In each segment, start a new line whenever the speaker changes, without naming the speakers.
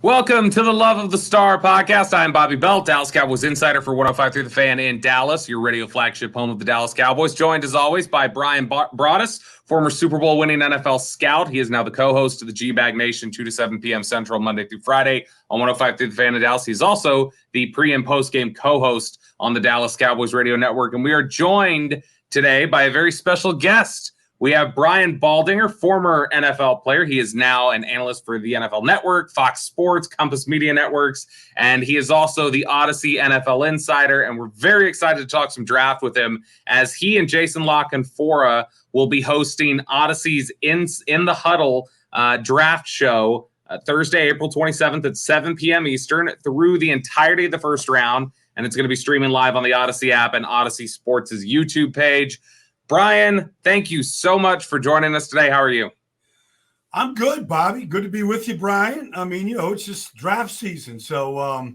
Welcome to the Love of the Star podcast. I'm Bobby Belt, Dallas Cowboys insider for 105 through the Fan in Dallas, your radio flagship home of the Dallas Cowboys. Joined as always by Brian Broaddus, former Super Bowl winning NFL scout. He is now the co-host of the G-Bag Nation, 2 to 7 p.m. Central, Monday through Friday on 105 through the Fan in Dallas. He's also the pre- and post-game co-host on the Dallas Cowboys radio network. And we are joined today by a very special guest. We have Brian Baldinger, former NFL player. He is now an analyst for the NFL Network, Fox Sports, Compass Media Networks, and he is also the Audacy NFL insider. And we're very excited to talk some draft with him as he and Jason La Canfora will be hosting Audacy's In the Huddle draft show Thursday, April 27th at 7 p.m. Eastern through the entirety of the first round. And it's going to be streaming live on the Audacy app and Audacy Sports' YouTube page. Brian, thank you so much for joining us today. How are you?
I'm good, Bobby. Good to be with you, Brian. I mean, it's just draft season. So,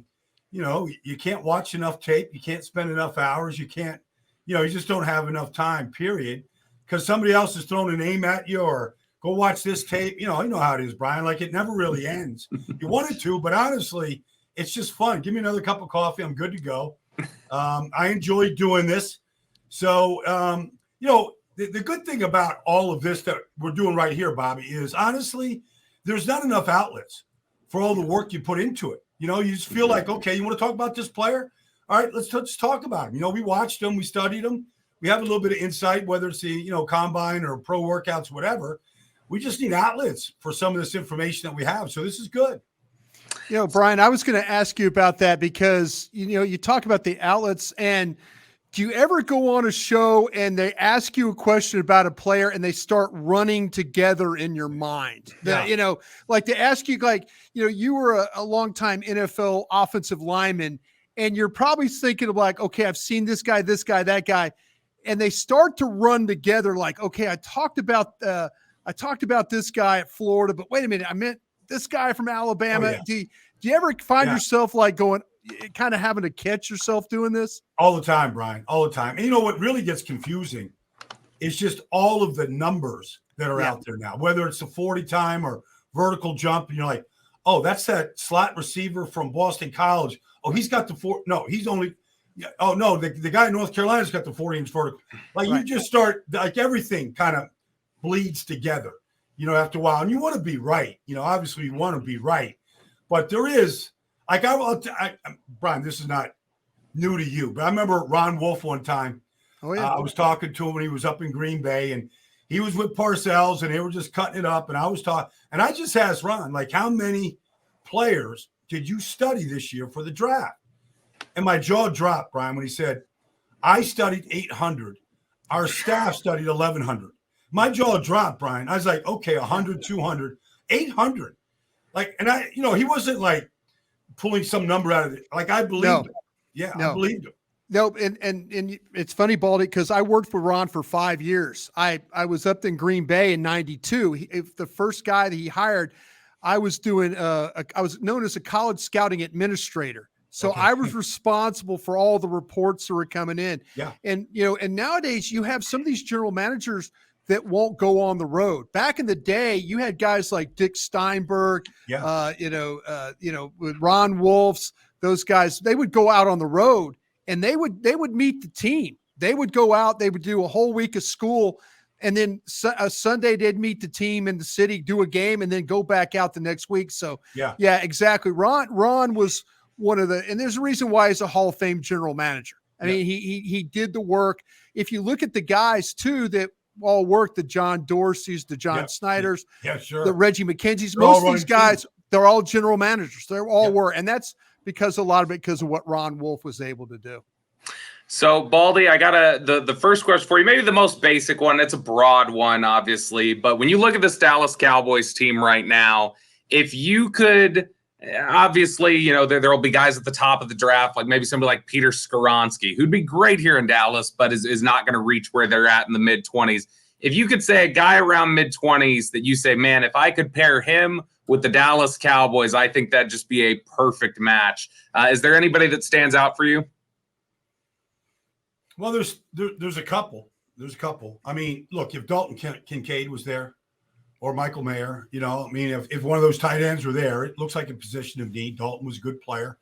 you can't watch enough tape. You can't spend enough hours. You can't, you just don't have enough time, period. Because somebody else is throwing a name at you or go watch this tape. You know how it is, Brian. Like, it never really ends. You want it to, but honestly, it's just fun. Give me another cup of coffee. I'm good to go. I enjoy doing this. So, the good thing about all of this that we're doing right here, Bobby, is honestly, there's not enough outlets for all the work you put into it. You just feel like, okay, you want to talk about this player? All right, let's talk about him. We watched him, we studied him. We have a little bit of insight, whether it's the, combine or pro workouts, whatever. We just need outlets for some of this information that we have. So this is good.
Brian, I was going to ask you about that because, you talk about the outlets, and do you ever go on a show and they ask you a question about a player and they start running together in your mind?
Yeah.
Like they ask you, you were a longtime NFL offensive lineman, and you're probably thinking of like, okay, I've seen this guy, that guy. And they start to run together like, okay, I talked about this guy at Florida, but wait a minute, I meant this guy from Alabama.
Oh, yeah.
Do you ever find yourself like going, kind of having to catch yourself doing this?
All the time, Brian, all the time. And what really gets confusing is just all of the numbers that are out there now, whether it's the 40 time or vertical jump. And you're like, oh, that's that slot receiver from Boston College. Oh, he's got the four. No, he's only. Oh, no, the guy in North Carolina's got the 40-inch vertical. Like you just start, like everything kind of bleeds together, after a while. And you want to be right. Obviously you want to be right. But there is, like, Brian, this is not new to you, but I remember Ron Wolf one time.
Oh, yeah.
I was talking to him when he was up in Green Bay, and he was with Parcells, and they were just cutting it up. And I was talking, and I just asked Ron, like, how many players did you study this year for the draft? And my jaw dropped, Brian, when he said, I studied 800. Our staff studied 1,100. My jaw dropped, Brian. I was like, okay, 100, 200, 800. Like, and he wasn't like pulling some number out of it. Like, I believed him. Yeah, I believed him.
No, and it's funny, Baldy, because I worked for Ron for 5 years. I was up in Green Bay in '92. The first guy that he hired, I was doing I was known as a college scouting administrator. So I was responsible for all the reports that were coming in.
Yeah.
And and nowadays you have some of these general managers that won't go on the road. Back in the day, you had guys like Dick Steinberg, with Ron Wolf's, those guys, they would go out on the road and they would meet the team. They would go out, they would do a whole week of school, and then a Sunday they'd meet the team in the city, do a game, and then go back out the next week. So yeah, exactly. Ron was one of and there's a reason why he's a Hall of Fame general manager. I mean, he did the work. If you look at the guys too that all work, the John Dorsey's, the John Snyder's, the Reggie McKenzie's, most of these guys, they're all general managers. They're all were. And that's because a lot of it because of what Ron Wolf was able to do.
So, Baldy, I got the first question for you, maybe the most basic one. It's a broad one, obviously. But when you look at this Dallas Cowboys team right now, if you could, obviously, there will be guys at the top of the draft, like maybe somebody like Peter Skoronski, who'd be great here in Dallas, but is not going to reach where they're at in the mid-20s. If you could say a guy around mid-20s that you say, man, if I could pair him with the Dallas Cowboys, I think that'd just be a perfect match. Is there anybody that stands out for you?
Well, there's a couple. There's a couple. I mean, look, if Dalton Kincaid was there, or Michael Mayer. You know, I mean, if one of those tight ends were there, it looks like a position of need. Dalton was a good player,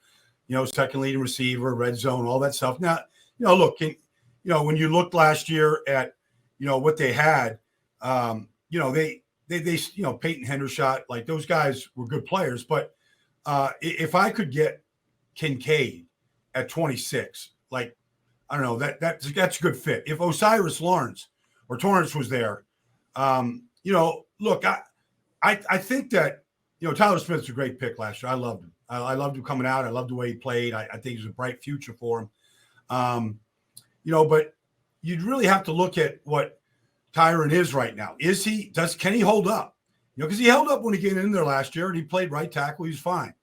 you know, second leading receiver, red zone, all that stuff. Now, you know, look, when you looked last year at, you know, what they had, you know, they you know, Peyton Hendershot, like those guys were good players. But if I could get Kincaid at 26, like, I don't know, that's a good fit. If Osiris Lawrence or Torrance was there, you know, look, I think that, you know, Tyler Smith's a great pick last year. I loved him. I loved him coming out. I loved the way he played. I think he's a bright future for him. You know, but you'd really have to look at what Tyron is right now. Can he hold up? You know, because he held up when he came in there last year and he played right tackle. He's fine.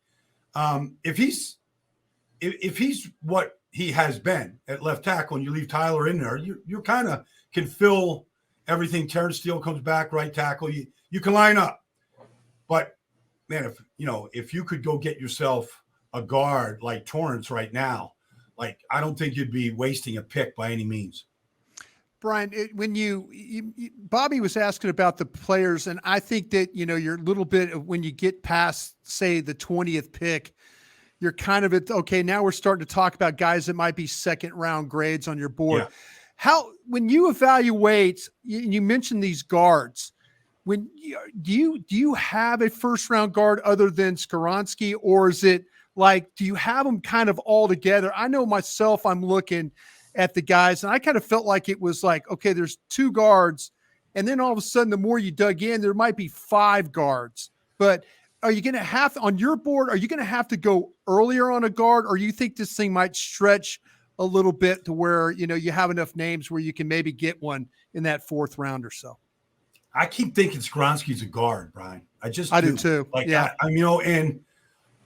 If he's what he has been at left tackle and you leave Tyler in there, you kind of can fill everything. Terrence Steele comes back, right tackle. You can line up. But man, if you could go get yourself a guard like Torrance right now, like, I don't think you'd be wasting a pick by any means.
Brian, when Bobby was asking about the players, and I think that, you know, you're a little bit of, when you get past, say, the 20th pick, you're kind of at, okay, now we're starting to talk about guys that might be second round grades on your board. Yeah. When you evaluate, you mentioned these guards, do you have a first round guard other than Skoronski, or is it like, do you have them kind of all together? I know myself, I'm looking at the guys and I kind of felt like it was like, okay, there's 2 guards. And then all of a sudden, the more you dug in, there might be 5 guards. But are you going to have on your board, are you going to have to go earlier on a guard, or you think this thing might stretch a little bit to where, you know, you have enough names where you can maybe get one in that 4th round or so?
I keep thinking Skoronski's a guard, Brian. I do
too.
Like,
yeah.
I you know, and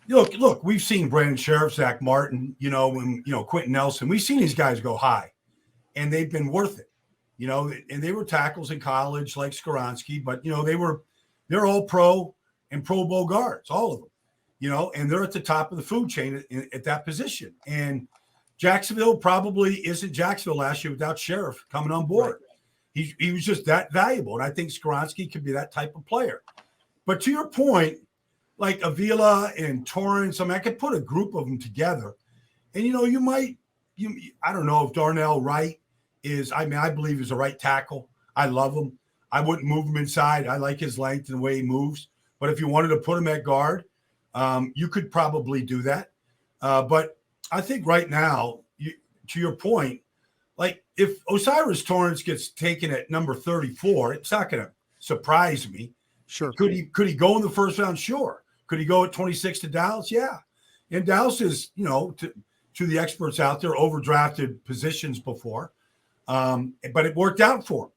look, we've seen Brandon Sheriff, Zach Martin, you know, and, you know, Quentin Nelson. We've seen these guys go high, and they've been worth it, you know, and they were tackles in college like Skoronski, but, you know, they're all pro and Pro Bowl guards, all of them, you know, and they're at the top of the food chain at that position. And Jacksonville probably isn't Jacksonville last year without Sheriff coming on board. Right. He was just that valuable, and I think Skoronski could be that type of player. But to your point, like Avila and Torrance, I mean, I could put a group of them together. And, you know, I don't know if Darnell Wright I believe he's a right tackle. I love him. I wouldn't move him inside. I like his length and the way he moves. But if you wanted to put him at guard, you could probably do that. But I think right now, to your point, like if Osiris Torrance gets taken at number 34, it's not going to surprise me.
Sure.
Could he go in the first round? Sure. Could he go at 26 to Dallas? Yeah. And Dallas is, you know, to the experts out there, overdrafted positions before, but it worked out for him.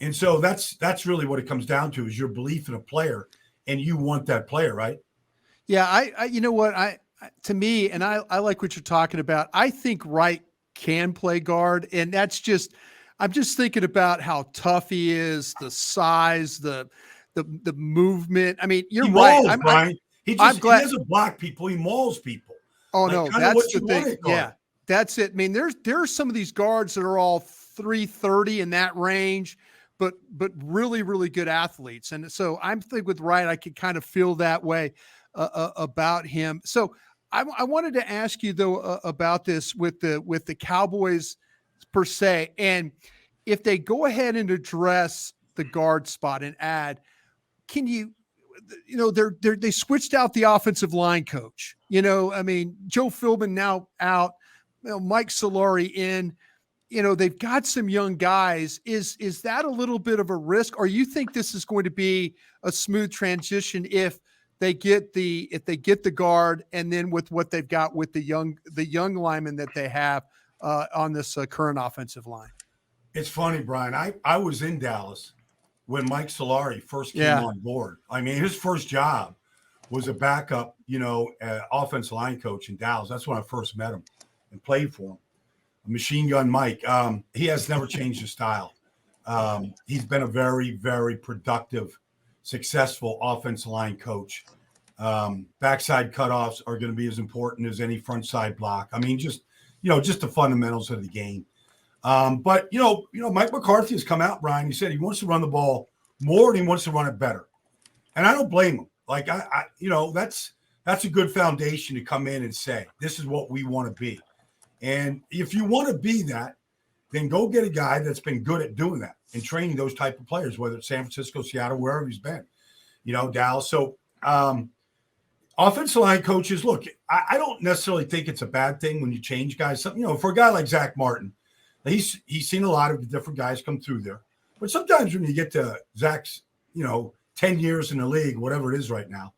And so that's really what it comes down to, is your belief in a player, and you want that player, right?
Yeah. I you know what, to me, and I like what you're talking about. I think Wright can play guard, and that's just, I'm just thinking about how tough he is, the size, the movement. I mean, you're right.
Brian. He doesn't block people. He mauls people.
Oh, no, that's the thing. Yeah, that's it. I mean, there's some of these guards that are all 330 in that range, but really, really good athletes. And so I'm thinking with Wright, I could kind of feel that way about him. So I wanted to ask you though about this with the Cowboys per se, and if they go ahead and address the guard spot and add, can you know, they switched out the offensive line coach. You know, I mean, Joe Philbin now out, you know, Mike Solari in. You know, they've got some young guys. Is that a little bit of a risk, or you think this is going to be a smooth transition if they get the guard, and then with what they've got with the young linemen that they have on this current offensive line?
It's funny, Brian. I was in Dallas when Mike Solari first came on board. I mean, his first job was a backup, you know, offensive line coach in Dallas. That's when I first met him and played for him. Machine Gun Mike. He has never changed his style. He's been a very, very productive, successful offensive line coach. Backside cutoffs are going to be as important as any front side block. I mean, just the fundamentals of the game. But you know, Mike McCarthy has come out, Brian. He said he wants to run the ball more and he wants to run it better. And I don't blame them. Like that's a good foundation to come in and say, this is what we want to be. And if you want to be that, then go get a guy that's been good at doing that and training those type of players, whether it's San Francisco, Seattle, wherever he's been, Dallas. So offensive line coaches, look, I don't necessarily think it's a bad thing when you change guys. For a guy like Zach Martin, he's seen a lot of different guys come through there. But sometimes when you get to Zach's, 10 years in the league, whatever it is right now,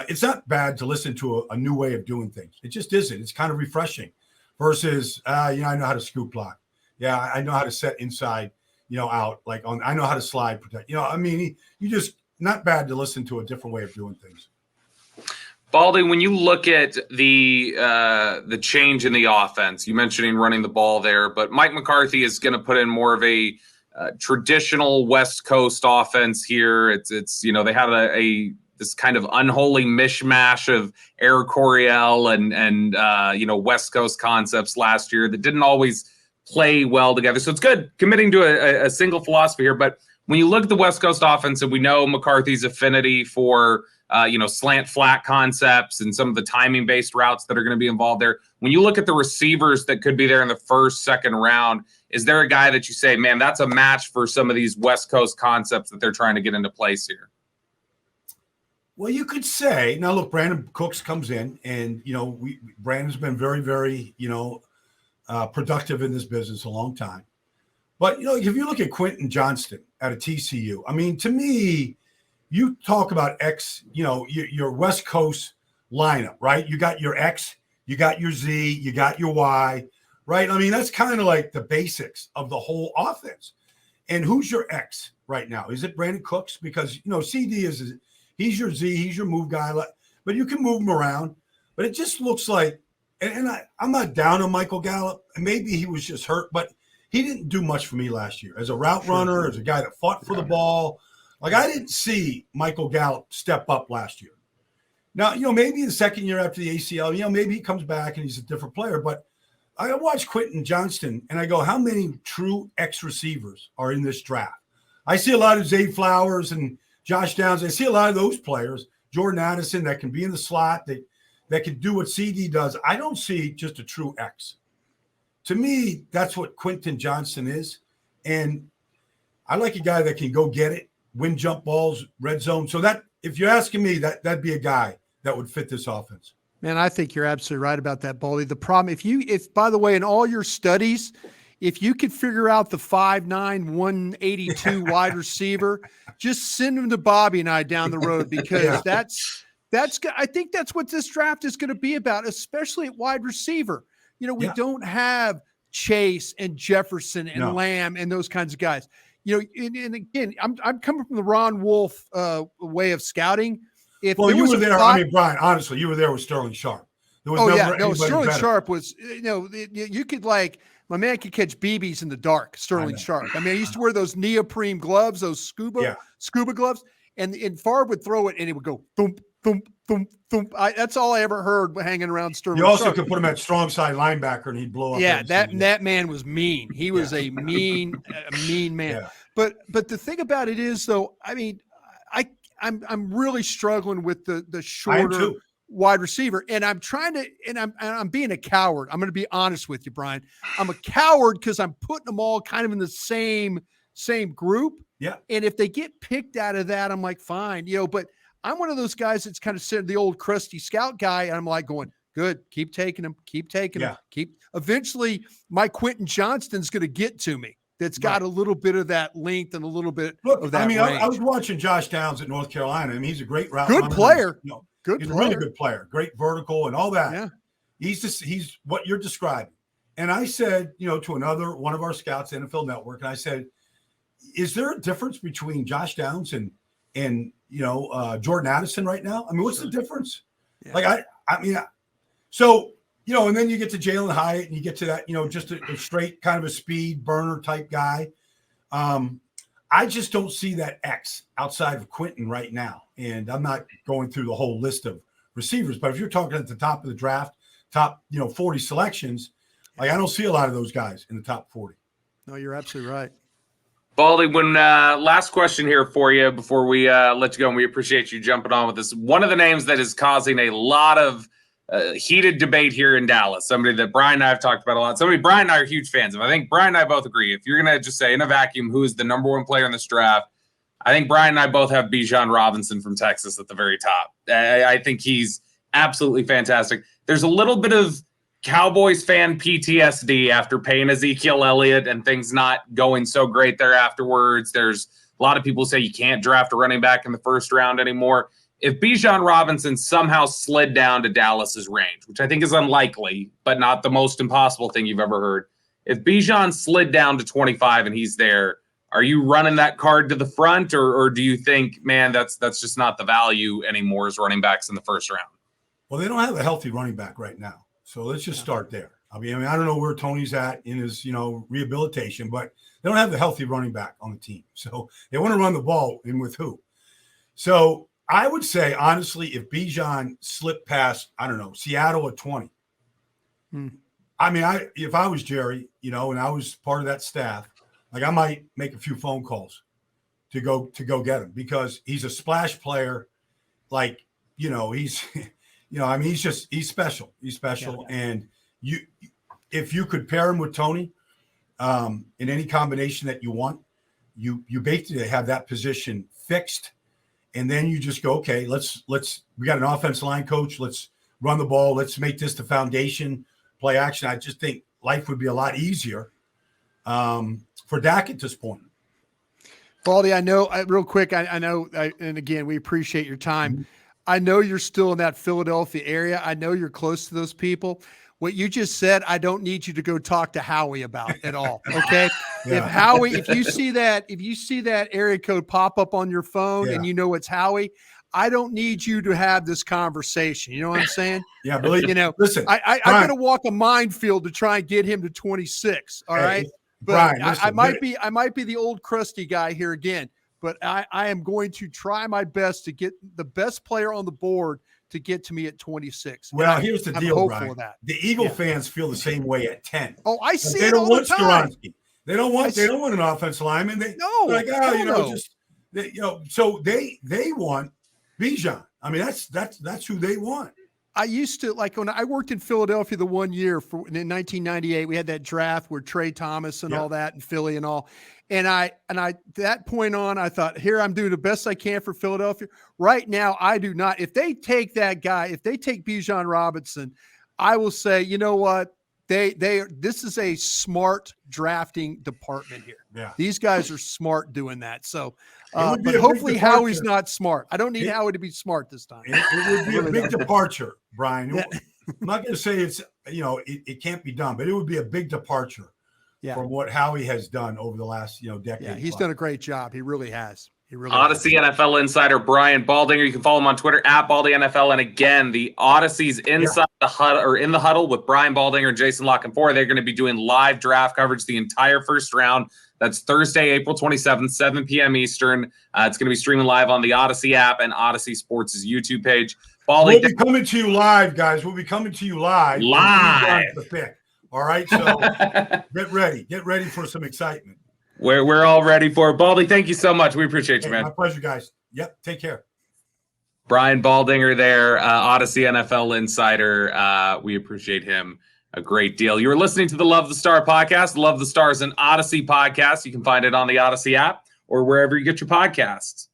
it's not bad to listen to a new way of doing things. It just isn't. It's kind of refreshing versus, I know how to scoop block. Yeah, I know how to set inside, out. I know how to slide protect. You just not bad to listen to a different way of doing things.
Baldy, when you look at the change in the offense, you mentioning running the ball there, but Mike McCarthy is going to put in more of a traditional West Coast offense here. It's they have this kind of unholy mishmash of Air Coryell and West Coast concepts last year that didn't always play well together. So it's good committing to a single philosophy here. But when you look at the West Coast offense, and we know McCarthy's affinity for slant flat concepts and some of the timing based routes that are going to be involved there. When you look at the receivers that could be there in the first, second round, is there a guy that you say, man, that's a match for some of these West Coast concepts that they're trying to get into place here?
Well, you could say, now look, Brandon Cooks comes in and, Brandon's been very, very, productive in this business a long time. But, if you look at Quentin Johnston out of TCU, to me, you talk about your West Coast lineup, right? You got your X, you got your Z, you got your Y, right? That's kind of like the basics of the whole offense. And who's your X right now? Is it Brandon Cooks? Because, CD he's your Z, he's your move guy, but you can move him around. But it just looks like, and I'm not down on Michael Gallup, and maybe he was just hurt, but he didn't do much for me last year as a route runner, as a guy that fought for the ball. I didn't see Michael Gallup step up last year. Now, maybe the second year after the ACL, maybe he comes back and he's a different player. But I watch Quentin Johnston and I go, how many true X receivers are in this draft? I see a lot of Zay Flowers and Josh Downs. I see a lot of those players, Jordan Addison, that can be in the slot, that can do what CD does. I don't see just a true X. To me, that's what Quentin Johnston is. And I like a guy that can go get it, win jump balls, red zone. So that, if you're asking me, that'd be a guy that would fit this offense.
Man, I think you're absolutely right about that, Baldy. The problem, if by the way, in all your studies, if you could figure out the 5'9", 182 wide receiver, just send him to Bobby and I down the road, because I think that's what this draft is going to be about, especially at wide receiver. We don't have Chase and Jefferson and Lamb and those kinds of guys. And again, I'm coming from the Ron Wolf way of scouting.
You were there. Brian, honestly, you were there with Sterling Sharp. There was
Sterling
better.
Sharp was, you could my man could catch BBs in the dark. Sterling Sharp. I used to wear those neoprene gloves, those scuba gloves, and Favre would throw it and it would go thump, thump, thump, thump. That's all I ever heard hanging around Sterling.
You also
Sharp.
could put him at strong side linebacker and he'd blow up.
Yeah, that man was mean. He was a mean man. Yeah. But the thing about it is, though, I'm really struggling with the shorter wide receiver, and I'm being a coward. I'm going to be honest with you, Brian. I'm a coward because I'm putting them all kind of in the same group.
Yeah.
And if they get picked out of that, I'm like, fine, but I'm one of those guys that's kind of said the old crusty scout guy, and I'm like going, good, keep taking them. Eventually my Quentin Johnston's going to get to me. That's got a little bit of that length and a little bit of that range.
I was watching Josh Downs at North Carolina. He's a great route
good
runner.
Player.
He's a really good player. Great vertical and all that.
Yeah.
He's what you're describing. And I said, to one of our scouts, NFL Network, and I said, is there a difference between Josh Downs and Jordan Addison right now? What's the difference? Yeah. And then you get to Jalen Hyatt and you get to that, just a straight kind of a speed burner type guy. I just don't see that X outside of Quentin right now. And I'm not going through the whole list of receivers, but if you're talking at the top of the draft, top, 40 selections, I don't see a lot of those guys in the top 40.
No, you're absolutely right.
Baldy, when last question here for you before we let you go, and we appreciate you jumping on with us. One of the names that is causing a lot of heated debate here in Dallas, somebody that Brian and I have talked about a lot, somebody Brian and I are huge fans of. I think Brian and I both agree. If you're going to just say in a vacuum who is the number one player in this draft, I think Brian and I both have Bijan Robinson from Texas at the very top. I think he's absolutely fantastic. There's a little bit of Cowboys fan PTSD after paying Ezekiel Elliott and things not going so great there afterwards. There's a lot of people say you can't draft a running back in the first round anymore. If Bijan Robinson somehow slid down to Dallas's range, which I think is unlikely, but not the most impossible thing you've ever heard. If Bijan slid down to 25 and he's there, are you running that card to the front, or do you think, man, that's just not the value anymore as running backs in the first round?
Well, they don't have a healthy running back right now. So let's just start there. I mean, I don't know where Tony's at in his, rehabilitation, but they don't have the healthy running back on the team. So they want to run the ball, and with who? So I would say, honestly, if Bijan slipped past, I don't know, Seattle at 20. I mean, if I was Jerry, and I was part of that staff, like I might make a few phone calls to go get him, because he's a splash player. Like, he's, he's special. He's special. Yeah. And if you could pair him with Tony in any combination that you want, you basically have that position fixed. And then you just go, okay, we got an offensive line coach. Let's run the ball. Let's make this the foundation, play action. I just think life would be a lot easier for Dak at this point.
Baldy, I know, real quick, I know, and again, we appreciate your time. Mm-hmm. I know you're still in that Philadelphia area. I know you're close to those people. What you just said, I don't need you to go talk to Howie about at all. Okay. Yeah. If you see that area code pop up on your phone and you know it's Howie, I don't need you to have this conversation. You know what I'm saying?
Yeah. Believe listen,
I got to walk a minefield to try and get him to 26. All right. But Brian, listen, I might be the old crusty guy here again, but I am going to try my best to get the best player on the board to get to me at 26.
Well, here's the deal, Brian. The Eagle fans feel the same way at 10.
Oh, I see it all the time.
They don't want an offensive lineman. So they want Bijan. I mean, that's who they want.
I used to, like, when I worked in Philadelphia the one year in 1998, we had that draft where Trey Thomas and all that in Philly and all. And I that point on, I thought, here, I'm doing the best I can for Philadelphia. Right now, I do not. If they take that guy, if they take Bijan Robinson, I will say, you know what? This is a smart drafting department here. Yeah. These guys are smart doing that. So, but hopefully Howie's not smart. I don't need Howie to be smart this time.
It would be a big departure, Brian. I'm not going to say it's, it can't be done, but it would be a big departure from what Howie has done over the last, decade.
Yeah, he's done a great job. He really has.
Audacy NFL insider Brian Baldinger. You can follow him on Twitter at BaldyNFL. And again, the Audacy's inside the huddle, or in the huddle with Brian Baldinger, Jason Lockenford. They're going to be doing live draft coverage the entire first round. That's Thursday, April 27th, 7 p.m. Eastern. It's going to be streaming live on the Audacy app and Audacy Sports' YouTube page.
Baldy, we'll be coming to you live, guys. We'll be coming to you live. The pick. All right, so get ready. Get ready for some excitement.
We're all ready for it. Baldy, thank you so much. We appreciate you, man.
My pleasure, guys. Yep, take care.
Brian Baldinger there, Audacy NFL insider. We appreciate him a great deal. You're listening to the Love the Star podcast. Love the Star is an Audacy podcast. You can find it on the Audacy app or wherever you get your podcasts.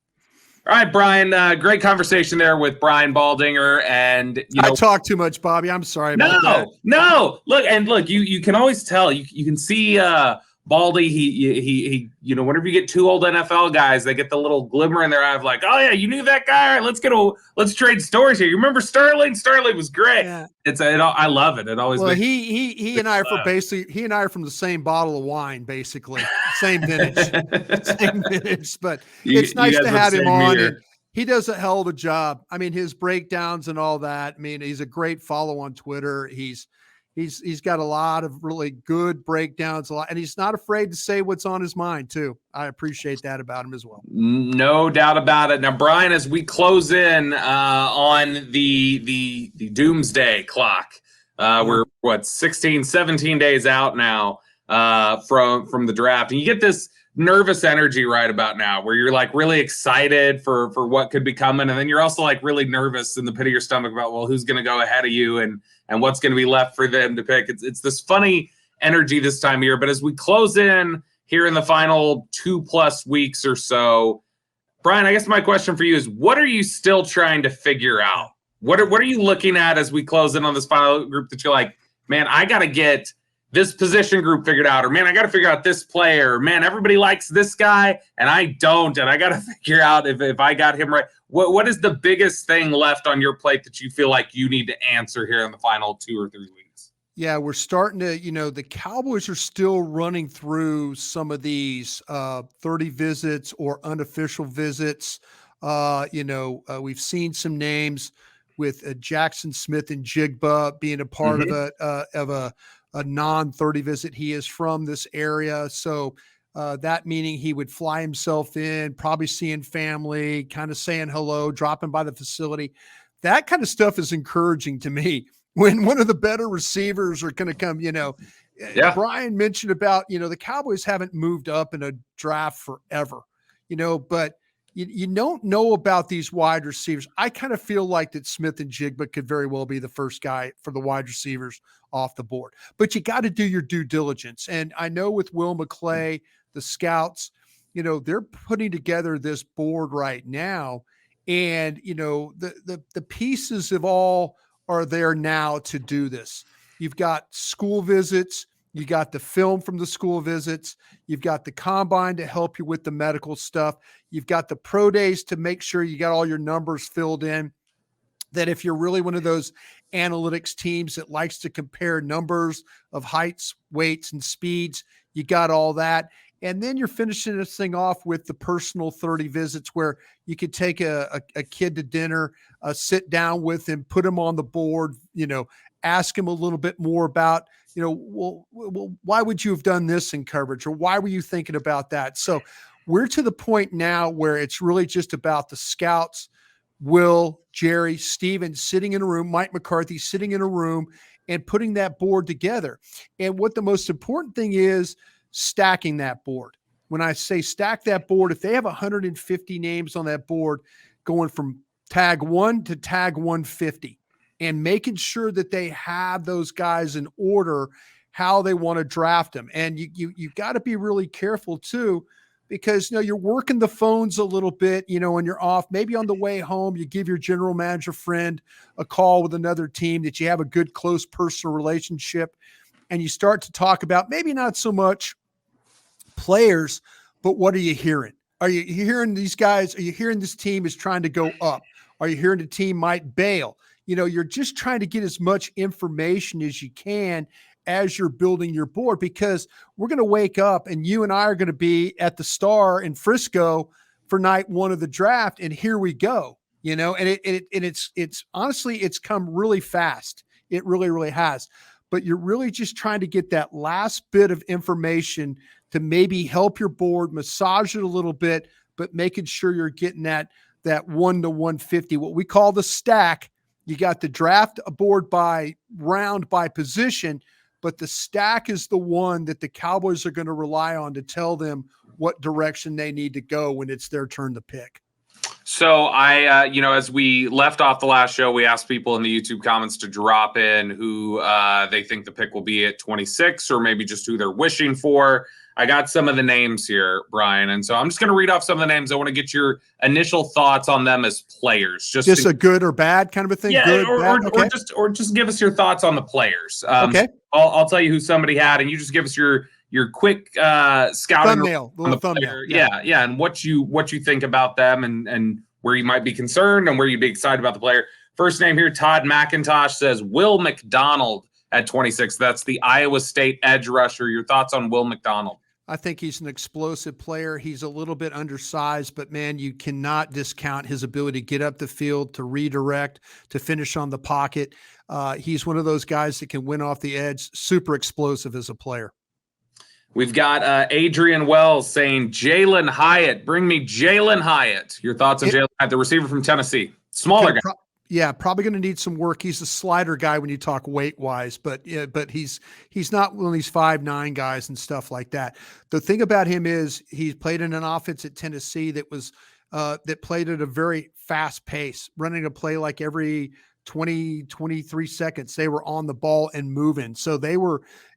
All right, Brian, great conversation there with Brian Baldinger. And
I talk too much, Bobby. I'm sorry about that.
No. Look, you can always tell. You can see Baldy, he whenever you get two old NFL guys, they get the little glimmer in their eye of like, oh yeah, you knew that guy. All right, let's trade stories here. You remember Sterling? Sterling was great. Yeah. I love it. It always.
Well, he and I are from the same bottle of wine, basically, same vintage. But it's nice to have him on. And he does a hell of a job. I mean, his breakdowns and all that. I mean, he's a great follow on Twitter. He's got a lot of really good breakdowns, and he's not afraid to say what's on his mind too. I appreciate that about him as well.
No doubt about it. Now, Brian, as we close in on the doomsday clock, we're 16, 17 days out now from the draft, and you get this nervous energy right about now where you're like really excited for what could be coming, and then you're also like really nervous in the pit of your stomach about, well, who's going to go ahead of you and what's going to be left for them to pick. It's this funny energy this time of year. But as we close in here in the final 2+ weeks or so, Brian, I guess my question for you is, what are you still trying to figure out? What are you looking at as we close in on this final group that you're like, man, I got to get this position group figured out, or man, I got to figure out this player, man, everybody likes this guy and I don't, and I got to figure out if I got him right. What is the biggest thing left on your plate that you feel like you need to answer here in the final 2 or 3 weeks?
Yeah, we're starting to, the Cowboys are still running through some of these 30 visits or unofficial visits. We've seen some names with Jackson Smith and Jigba being a part of a non-30 visit. He is from this area. So that meaning he would fly himself in, probably seeing family, kind of saying hello, dropping by the facility. That kind of stuff is encouraging to me when one of the better receivers are going to come,
Yeah.
Brian mentioned about, the Cowboys haven't moved up in a draft forever, but you don't know about these wide receivers. I kind of feel like that Smith and Jigba could very well be the first guy for the wide receivers off the board, but you got to do your due diligence. And I know with Will McClay, the scouts, they're putting together this board right now, and the pieces of all are there now to do this. You've got school visits. You got the film from the school visits. You've got the combine to help you with the medical stuff. You've got the pro days to make sure you got all your numbers filled in. That if you're really one of those analytics teams that likes to compare numbers of heights, weights, and speeds, you got all that. And then you're finishing this thing off with the personal 30 visits where you could take a kid to dinner, sit down with him, put him on the board, ask him a little bit more about, well, why would you have done this in coverage, or why were you thinking about that? So we're to the point now where it's really just about the scouts, Will, Jerry, Steven sitting in a room, Mike McCarthy sitting in a room and putting that board together. And what the most important thing is, stacking that board. When I say stack that board, if they have 150 names on that board going from tag 1 to tag 150, and making sure that they have those guys in order, how they want to draft them. And you've got to be really careful too, because, you're working the phones a little bit, when you're off, maybe on the way home, you give your general manager friend a call with another team that you have a good, close personal relationship. And you start to talk about maybe not so much players, but what are you hearing? Are you hearing these guys? Are you hearing this team is trying to go up? Are you hearing the team might bail? You're just trying to get as much information as you can as you're building your board, because we're going to wake up and you and I are going to be at the Star in Frisco for night 1 of the draft. And here we go, and it's honestly, it's come really fast. It really, really has, but you're really just trying to get that last bit of information to maybe help your board, massage it a little bit, but making sure you're getting that 1 to 150, what we call the stack. You got the draft board by round by position, but the stack is the one that the Cowboys are going to rely on to tell them what direction they need to go when it's their turn to pick.
So as we left off the last show, we asked people in the YouTube comments to drop in who they think the pick will be at 26, or maybe just who they're wishing for. I got some of the names here, Brian, and so I'm just going to read off some of the names. I want to get your initial thoughts on them as players. Just
a good or bad kind of a thing?
Yeah,
good,
or just give us your thoughts on the players.
Okay.
I'll tell you who somebody had, and you just give us your quick scouting
thumbnail
on the player. Yeah, and what you think about them, and where you might be concerned and where you'd be excited about the player. First name here, Todd McIntosh says Will McDonald at 26. That's the Iowa State edge rusher. Your thoughts on Will McDonald?
I think he's an explosive player. He's a little bit undersized, but man, you cannot discount his ability to get up the field, to redirect, to finish on the pocket. He's one of those guys that can win off the edge. Super explosive as a player.
We've got Adrian Wells saying Jalen Hyatt. Bring me Jalen Hyatt. Your thoughts on Jalen Hyatt, the receiver from Tennessee. Smaller guy.
Yeah, probably going to need some work. He's a slider guy when you talk weight wise, but he's not one of these 5'9" guys and stuff like that. The thing about him is he's played in an offense at Tennessee that was that played at a very fast pace, running a play like every 23 seconds. They were on the ball and moving. So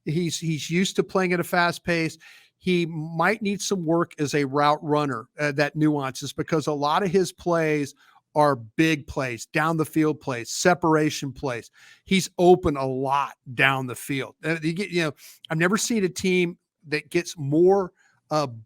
he's used to playing at a fast pace. He might need some work as a route runner, that nuances, because a lot of his plays are big plays, down the field plays, separation plays. He's open a lot down the field. I've never seen a team that gets more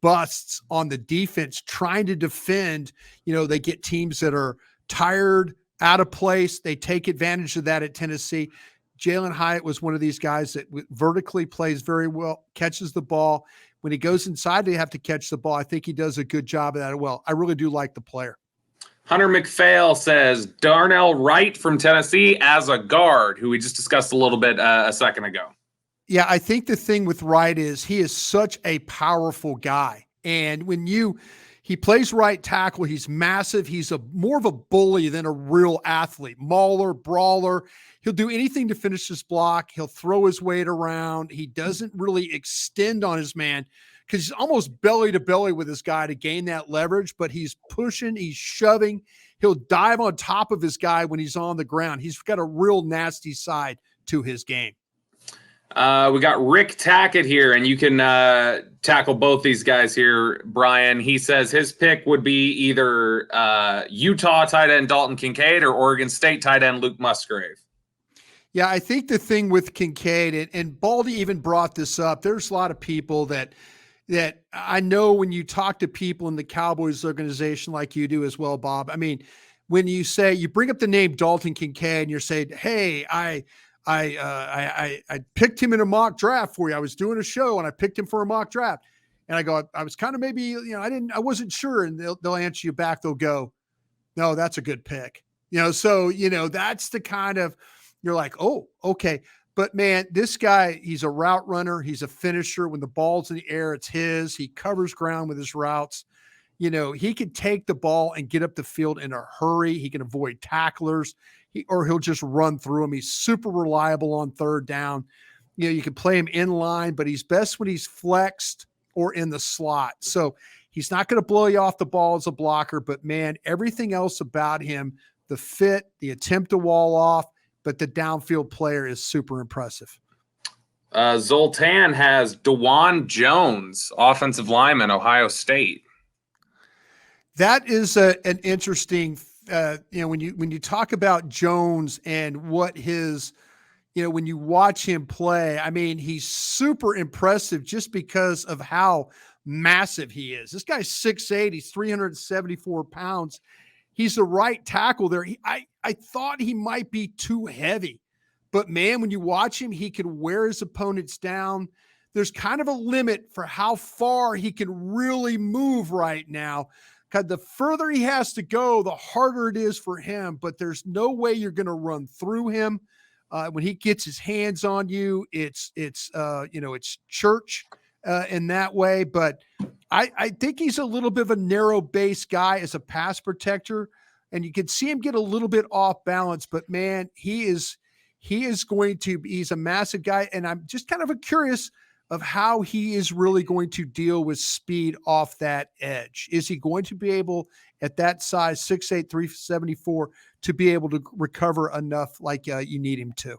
busts on the defense trying to defend. They get teams that are tired, out of place. They take advantage of that at Tennessee. Jalen Hyatt was one of these guys that vertically plays very well, catches the ball. When he goes inside, they have to catch the ball. I think he does a good job of that as well. I really do like the player.
Hunter McPhail says Darnell Wright from Tennessee as a guard, who we just discussed a little bit a second ago.
Yeah, I think the thing with Wright is he is such a powerful guy. And when he plays right tackle, he's massive. He's more of a bully than a real athlete. Mauler, brawler. He'll do anything to finish his block. He'll throw his weight around. He doesn't really extend on his man because he's almost belly to belly with his guy to gain that leverage, but he's pushing, he's shoving. He'll dive on top of his guy when he's on the ground. He's got a real nasty side to his game.
We got Rick Tackett here, and you can tackle both these guys here, Brian. He says his pick would be either Utah tight end Dalton Kincaid or Oregon State tight end Luke Musgrave.
Yeah, I think the thing with Kincaid, and Baldy even brought this up, there's a lot of people that I know when you talk to people in the Cowboys organization like you do as well, Bob. I mean, when you bring up the name Dalton Kincaid and you're saying, hey, I picked him in a mock draft for you. I was doing a show and I picked him for a mock draft. And I go, I was kind of maybe, I wasn't sure. And they'll answer you back. They'll go, no, that's a good pick. So, that's the kind of, you're like, oh, okay. But man, this guy, he's a route runner. He's a finisher. When the ball's in the air, it's his. He covers ground with his routes. He could take the ball and get up the field in a hurry. He can avoid tacklers. Or he'll just run through him. He's super reliable on third down. You can play him in line, but he's best when he's flexed or in the slot. So he's not going to blow you off the ball as a blocker, but man, everything else about him, the fit, the attempt to wall off, but the downfield player is super impressive.
Zoltan has DeJuan Jones, offensive lineman, Ohio State.
That is an interesting when you talk about Jones and what his, when you watch him play, I mean, he's super impressive just because of how massive he is. This guy's 6'8", he's 374 pounds. He's the right tackle there. I thought he might be too heavy, but man, when you watch him, he can wear his opponents down. There's kind of a limit for how far he can really move right now. The further he has to go, the harder it is for him, but there's no way you're going to run through him. When he gets his hands on you, it's church in that way. But I think he's a little bit of a narrow base guy as a pass protector, and you can see him get a little bit off balance, but man, he's a massive guy. And I'm just kind of curious of how he is really going to deal with speed off that edge. Is he going to be able at that size, 6'8", 374, to be able to recover enough like you need him to?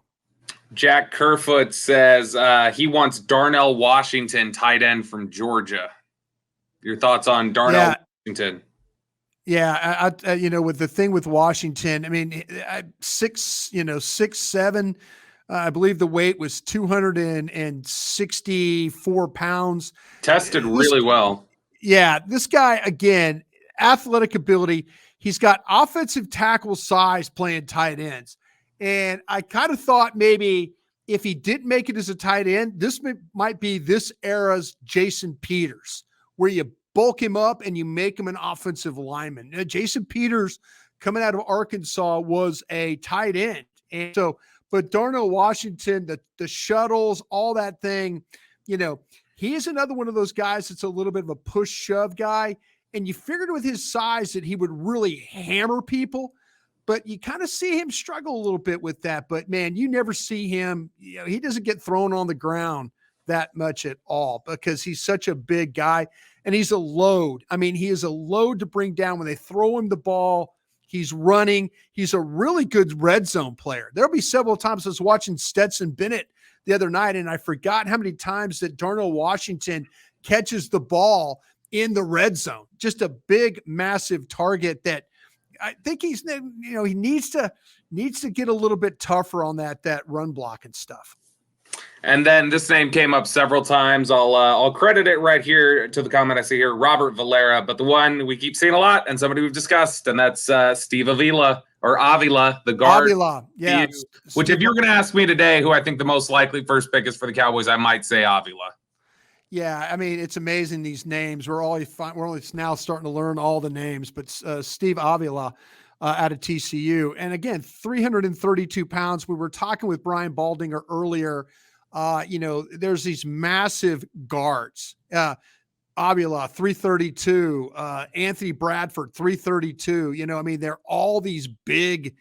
Jack Kerfoot says he wants Darnell Washington, tight end from Georgia. Your thoughts on Darnell Washington?
Yeah, with the thing with Washington, I mean, 6'7", I believe the weight was 264 pounds.
Tested really well.
Yeah, this guy, again, athletic ability. He's got offensive tackle size playing tight ends. And I kind of thought maybe if he didn't make it as a tight end, this might be this era's Jason Peters, where you bulk him up and you make him an offensive lineman. Jason Peters, coming out of Arkansas, was a tight end. And so, but Darnell Washington, the shuttles, all that thing, he is another one of those guys that's a little bit of a push-shove guy. And you figured with his size that he would really hammer people. but you kind of see him struggle a little bit with that. But man, you never see him, he doesn't get thrown on the ground that much at all because he's such a big guy and he's a load. I mean, he is a load to bring down when they throw him the ball. He's running. He's a really good red zone player. There'll be several times I was watching Stetson Bennett the other night, and I forgot how many times that Darnell Washington catches the ball in the red zone. Just a big, massive target that I think he needs to get a little bit tougher on that run block and stuff.
And then this name came up several times. I'll credit it right here to the comment I see here, Robert Valera, but the one we keep seeing a lot and somebody we've discussed, and that's Steve Avila, the guard.
Avila, yeah.
Which if you're going to ask me today who I think the most likely first pick is for the Cowboys, I might say Avila.
Yeah, I mean, it's amazing, these names. We're only now starting to learn all the names, but Steve Avila out of TCU. And again, 332 pounds. We were talking with Brian Baldinger earlier. There's these massive guards. Avila, 332. Anthony Bradford, 332. They're all these big,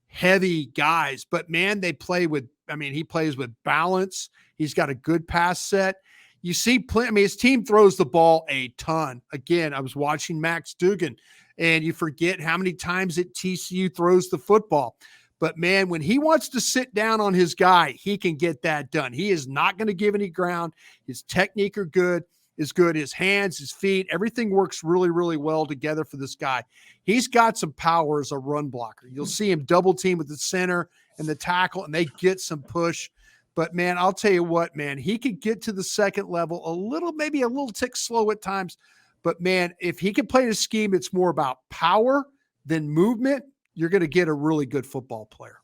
heavy guys. But, man, he plays with balance. He's got a good pass set. You see, his team throws the ball a ton. Again, I was watching Max Duggan, and you forget how many times that TCU throws the football. But, man, when he wants to sit down on his guy, he can get that done. He is not going to give any ground. His technique is good. His hands, his feet, everything works really, really well together for this guy. He's got some power as a run blocker. You'll see him double team with the center and the tackle, and they get some push. But, man, I'll tell you what, man, he could get to the second level maybe a little tick slow at times. But, man, if he can play the scheme, it's more about power than movement. You're going to get a really good football player.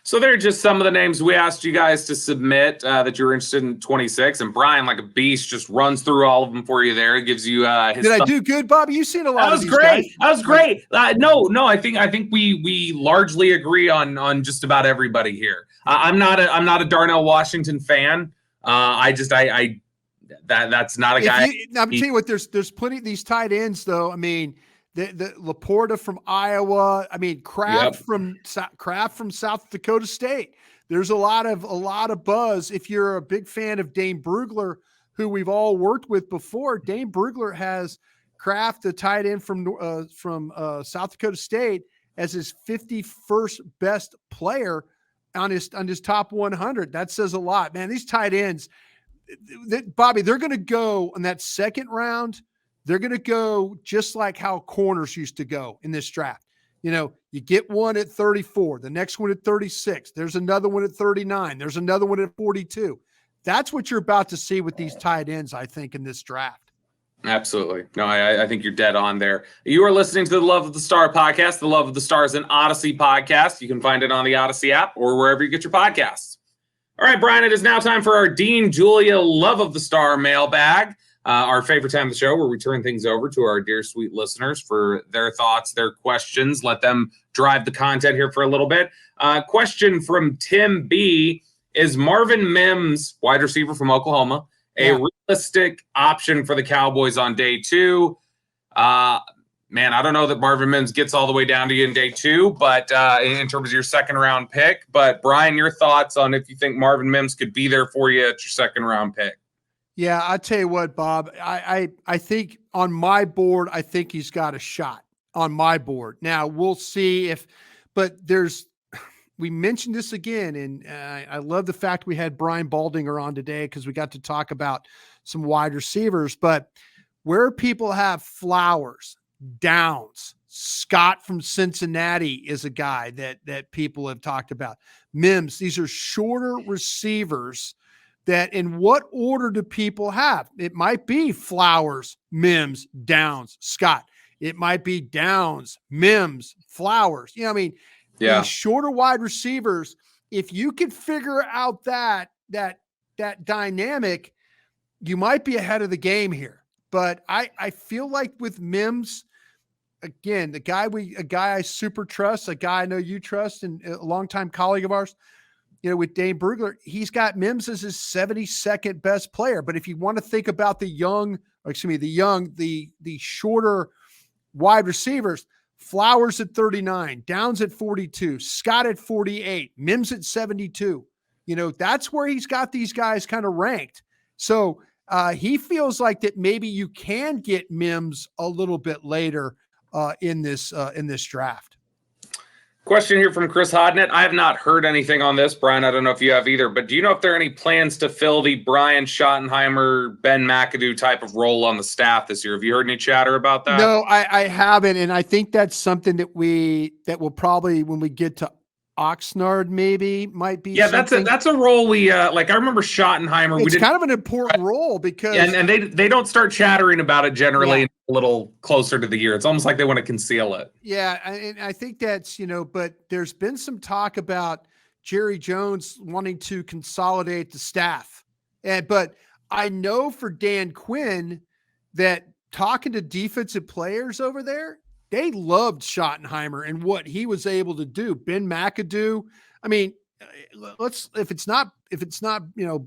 So there are just some of the names we asked you guys to submit that you're interested in 26. And Brian, like a beast, just runs through all of them for you there. It gives you his
Did I do good, Bobby? You've seen a lot of these
great.
guys.
That was great. No, I think we largely agree on just about everybody here. I'm not a Darnell Washington fan. That's not a guy.
I'm telling you what, there's plenty of these tight ends, though. I mean, the Laporta from Iowa. I mean, Kraft from South Dakota State. There's a lot of buzz. If you're a big fan of Dane Brugler, who we've all worked with before, Dane Brugler has Kraft, the tight end from South Dakota State, as his 51st best player on his top 100. That says a lot, man. These tight ends, Bobby, they're going to go in that second round. They're going to go just like how corners used to go in this draft. You get one at 34, the next one at 36. There's another one at 39. There's another one at 42. That's what you're about to see with these tight ends, I think, in this draft.
Absolutely. No, I think you're dead on there. You are listening to the Love of the Star podcast. The Love of the Star is an Audacy podcast. You can find it on the Audacy app or wherever you get your podcasts. All right, Brian, it is now time for our Dean Julia Love of the Star mailbag, our favorite time of the show where we turn things over to our dear, sweet listeners for their thoughts, their questions. Let them drive the content here for a little bit. Question from Tim B. Is Marvin Mims, wide receiver from Oklahoma, a realistic option for the Cowboys on day 2? Man, I don't know that Marvin Mims gets all the way down to you in day 2, but in terms of your second-round pick. But, Brian, your thoughts on if you think Marvin Mims could be there for you at your second-round pick?
Yeah, I tell you what, Bob, I think on my board, I think he's got a shot on my board. Now, we'll see but we mentioned this again, and I love the fact we had Brian Baldinger on today because we got to talk about some wide receivers. But where people have Flowers, Downs, Scott from Cincinnati is a guy that people have talked about. Mims, these are shorter receivers that in what order do people have? It might be Flowers, Mims, Downs, Scott. It might be Downs, Mims, Flowers. These shorter wide receivers, if you could figure out that dynamic, you might be ahead of the game here. But I feel like with Mims, again, a guy I super trust, a guy I know you trust, and a longtime colleague of ours, with Dane Brugler, he's got Mims as his 72nd best player. But if you want to think about the shorter wide receivers, Flowers at 39, Downs at 42, Scott at 48, Mims at 72. That's where he's got these guys kind of ranked. So he feels like that maybe you can get Mims a little bit later in this draft.
Question here from Chris Hodnett. I have not heard anything on this, Brian. I don't know if you have either, but do you know if there are any plans to fill the Brian Schottenheimer, Ben McAdoo type of role on the staff this year? Have you heard any chatter about that?
No, I haven't. And I think that's something that will probably, when we get to Oxnard, maybe might be.
Yeah,
something.
that's a role we like. I remember Schottenheimer.
It's kind of an important role because
and they don't start chattering about it generally a little closer to the year. It's almost like they want to conceal it.
Yeah, and I think that's but there's been some talk about Jerry Jones wanting to consolidate the staff, but I know for Dan Quinn that talking to defensive players over there, they loved Schottenheimer and what he was able to do. Ben McAdoo, I mean, if it's not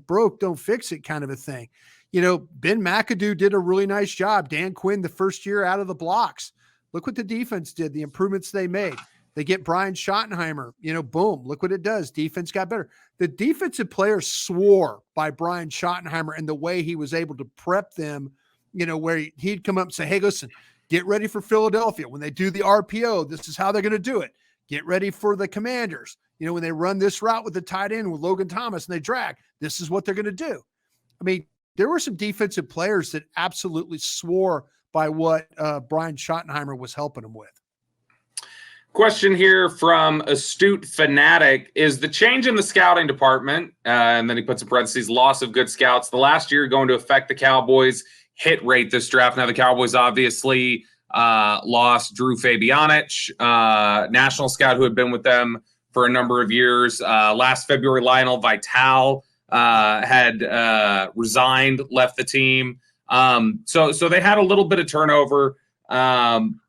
broke, don't fix it kind of a thing. Ben McAdoo did a really nice job. Dan Quinn, the first year out of the blocks, look what the defense did, the improvements they made. They get Brian Schottenheimer, boom, look what it does. Defense got better. The defensive players swore by Brian Schottenheimer and the way he was able to prep them, where he'd come up and say, hey, listen, get ready for Philadelphia. When they do the RPO, this is how they're going to do it. Get ready for the Commanders. When they run this route with the tight end with Logan Thomas and they drag, this is what they're going to do. I mean, there were some defensive players that absolutely swore by what Brian Schottenheimer was helping them with.
Question here from Astute Fanatic. Is the change in the scouting department, and then he puts in parentheses, loss of good scouts, the last year going to affect the Cowboys' hit rate this draft? Now, the Cowboys obviously lost Drew Fabianich, national scout who had been with them for a number of years. Last February, Lionel Vital had resigned, left the team. So they had a little bit of turnover.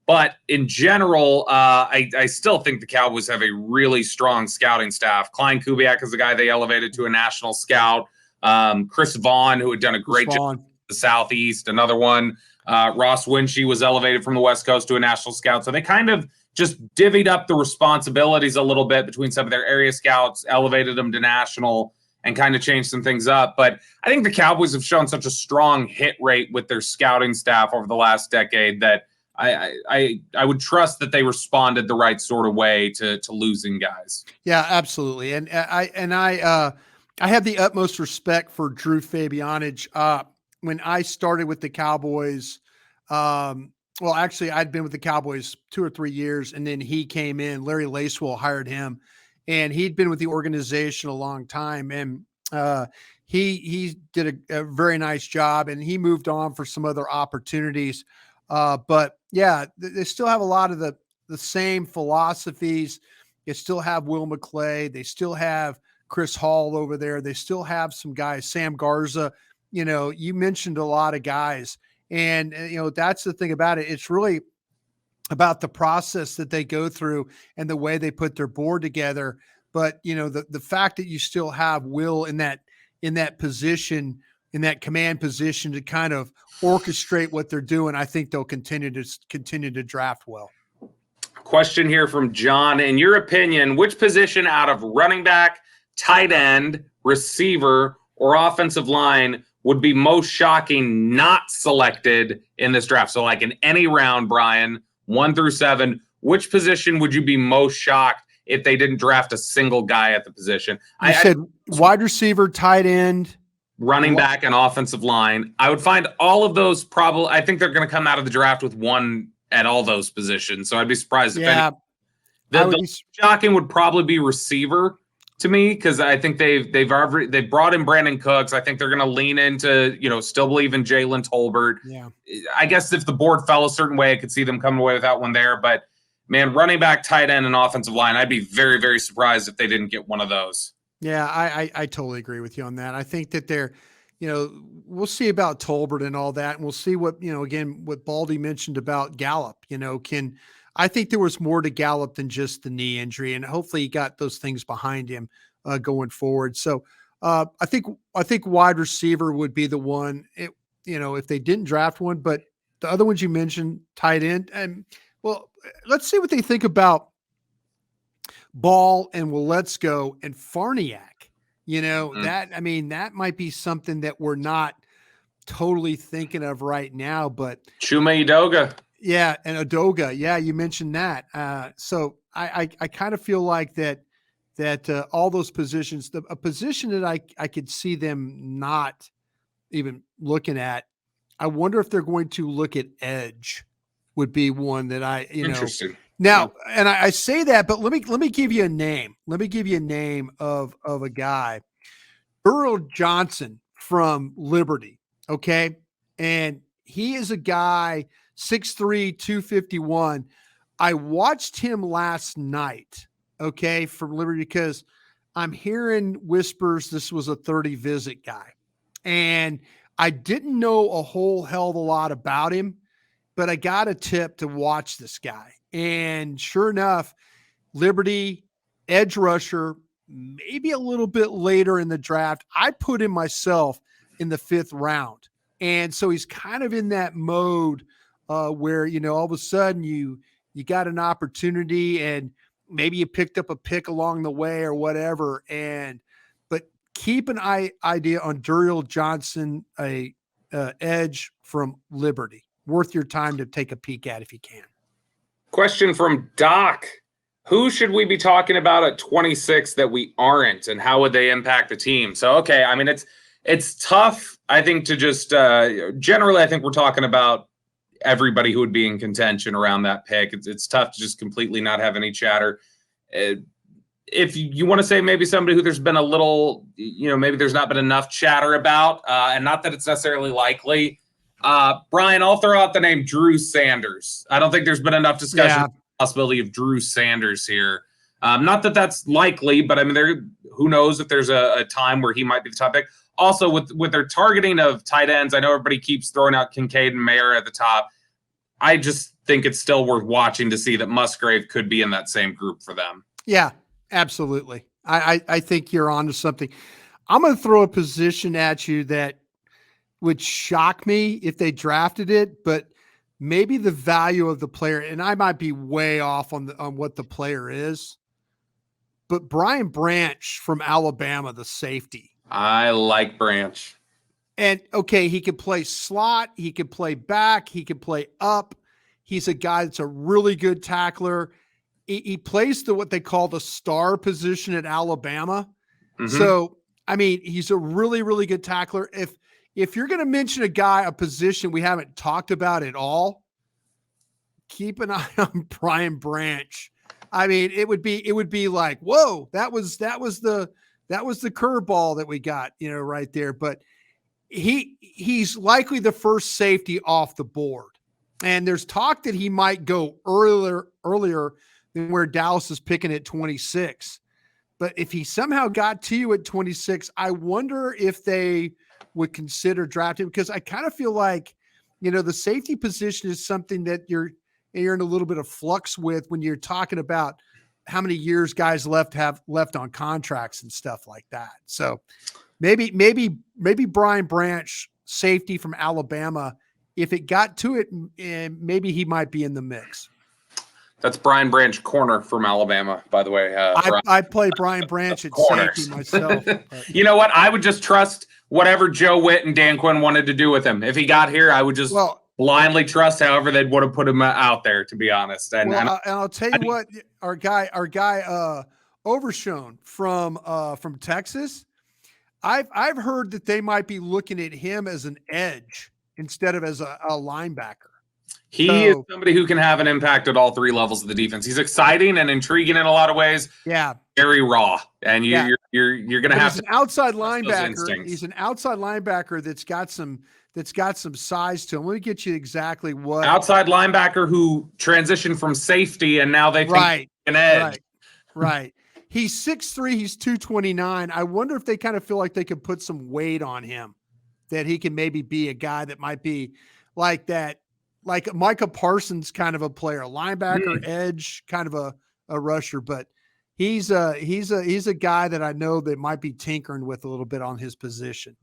But in general, I still think the Cowboys have a really strong scouting staff. Klein Kubiak is the guy they elevated to a national scout. Chris Vaughn, who had done a great job in the Southeast, another one. Ross Winchie was elevated from the West Coast to a national scout. So they kind of just divvied up the responsibilities a little bit between some of their area scouts, elevated them to national, and kind of changed some things up. But I think the Cowboys have shown such a strong hit rate with their scouting staff over the last decade that I would trust that they responded the right sort of way to losing guys.
Yeah, absolutely. And I have the utmost respect for Drew Fabianich. When I started with the Cowboys, well, actually, I'd been with the Cowboys 2 or 3 years, and then he came in. Larry Lacewell hired him, and he'd been with the organization a long time. And he did a very nice job, and he moved on for some other opportunities. But yeah, they still have a lot of the same philosophies. They still have Will McClay. They still have Chris Hall over there. They still have some guys, Sam Garza. You mentioned a lot of guys, and that's the thing about it. It's really about the process that they go through and the way they put their board together. But the fact that you still have Will in that position, in that command position, to kind of orchestrate what they're doing, I think they'll continue to draft well.
Question here from John. In your opinion, which position out of running back, tight end, receiver, or offensive line would be most shocking not selected in this draft? So like in any round, Brian, 1 through 7, which position would you be most shocked if they didn't draft a single guy at the position?
I said wide receiver, tight end,
running back, and offensive line. I would find all of those probably, I think they're going to come out of the draft with one at all those positions. So I'd be surprised if any. The shocking would probably be receiver to me, because I think they've brought in Brandon Cooks. I think they're going to lean into, still believe in Jalen Tolbert.
Yeah.
I guess if the board fell a certain way, I could see them coming away without one there. But man, running back, tight end, and offensive line, I'd be very, very surprised if they didn't get one of those.
Yeah, I totally agree with you on that. I think that they're, we'll see about Tolbert and all that, and we'll see what, again, what Baldy mentioned about Gallup. I think there was more to Gallup than just the knee injury, and hopefully he got those things behind him going forward. So I think wide receiver would be the one, if they didn't draft one, but the other ones you mentioned, tight end, and Well, let's see what they think about Ball and Willetsko and Farniak. That might be something that we're not totally thinking of right now, but
Chuma Edoga.
yeah, and Udoka. Yeah, you mentioned that. So I kind of feel like that all those positions, a position that I could see them not even looking at. I wonder if they're going to look at edge. Would be one that
Interesting.
Now, and I say that, but let me give you a name. Let me give you a name of a guy, Earl Johnson from Liberty. Okay, and he is a guy 6'3", 251. I watched him last night. Okay, from Liberty because I'm hearing whispers this was a 30 visit guy, and I didn't know a whole hell of a lot about him, but I got a tip to watch this guy. And sure enough, Liberty, edge rusher, maybe a little bit later in the draft. I put him myself in the 5th round. And so he's kind of in that mode where, all of a sudden you got an opportunity and maybe you picked up a pick along the way or whatever. But keep an idea on Duriel Johnson, a edge from Liberty. Worth your time to take a peek at if you can.
Question from Doc. Who should we be talking about at 26 that we aren't, and how would they impact the team? So, okay, I mean, it's tough, I think, to just generally, I think we're talking about everybody who would be in contention around that pick. It's tough to just completely not have any chatter. If you want to say maybe somebody who there's been a little, maybe there's not been enough chatter about, and not that it's necessarily likely, Brian, I'll throw out the name Drew Sanders. I don't think there's been enough discussion of the possibility of Drew Sanders here. Not that that's likely, but I mean, who knows if there's a time where he might be the top pick. Also, with their targeting of tight ends, I know everybody keeps throwing out Kincaid and Mayer at the top. I just think it's still worth watching to see that Musgrave could be in that same group for them.
Yeah, absolutely. I think you're onto something. I'm going to throw a position at you that would shock me if they drafted it, but maybe the value of the player, and I might be way off on what the player is, but Brian Branch from Alabama, the safety.
I like Branch.
And okay, he could play slot, he could play back, he could play up. He's a guy that's a really good tackler. He plays what they call the star position at Alabama. Mm-hmm. So, I mean, he's a really, really good tackler. If you're going to mention a position we haven't talked about at all, keep an eye on Brian Branch. I mean, it would be like, whoa, that was the curveball that we got, right there. But he's likely the first safety off the board. And there's talk that he might go earlier than where Dallas is picking at 26. But if he somehow got to you at 26, I wonder if they would consider drafting, because I kind of feel like, the safety position is something that you're in a little bit of flux with when you're talking about how many years guys have left on contracts and stuff like that. So maybe Brian Branch, safety from Alabama, if it got to it, maybe he might be in the mix.
That's Brian Branch, corner from Alabama, by the way.
I play Brian Branch at safety myself.
You know what? I would just trust whatever Joe Witt and Dan Quinn wanted to do with him. If he got here, I would just blindly trust however they would have put him out there, to be honest. And
I'll tell you what, our guy Overshone from Texas, I've heard that they might be looking at him as an edge instead of as a linebacker.
He is somebody who can have an impact at all three levels of the defense. He's exciting and intriguing in a lot of ways.
Yeah,
very raw, and you're going to have.
He's an outside linebacker. He's an outside linebacker that's got some size to him. Let me get you exactly what
outside linebacker who transitioned from safety, and now they think an edge.
Right. He's 6'3", he's 229. I wonder if they kind of feel like they could put some weight on him, that he can maybe be a guy that might be like that. Like Micah Parsons kind of a player, linebacker, edge, kind of a rusher, but he's a guy that I know that might be tinkering with a little bit on his position.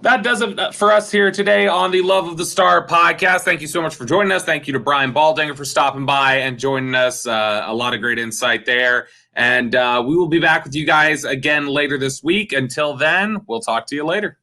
That does it for us here today on the Love of the Star podcast. Thank you so much for joining us. Thank you to Brian Baldinger for stopping by and joining us. A lot of great insight there. And we will be back with you guys again later this week. Until then, we'll talk to you later.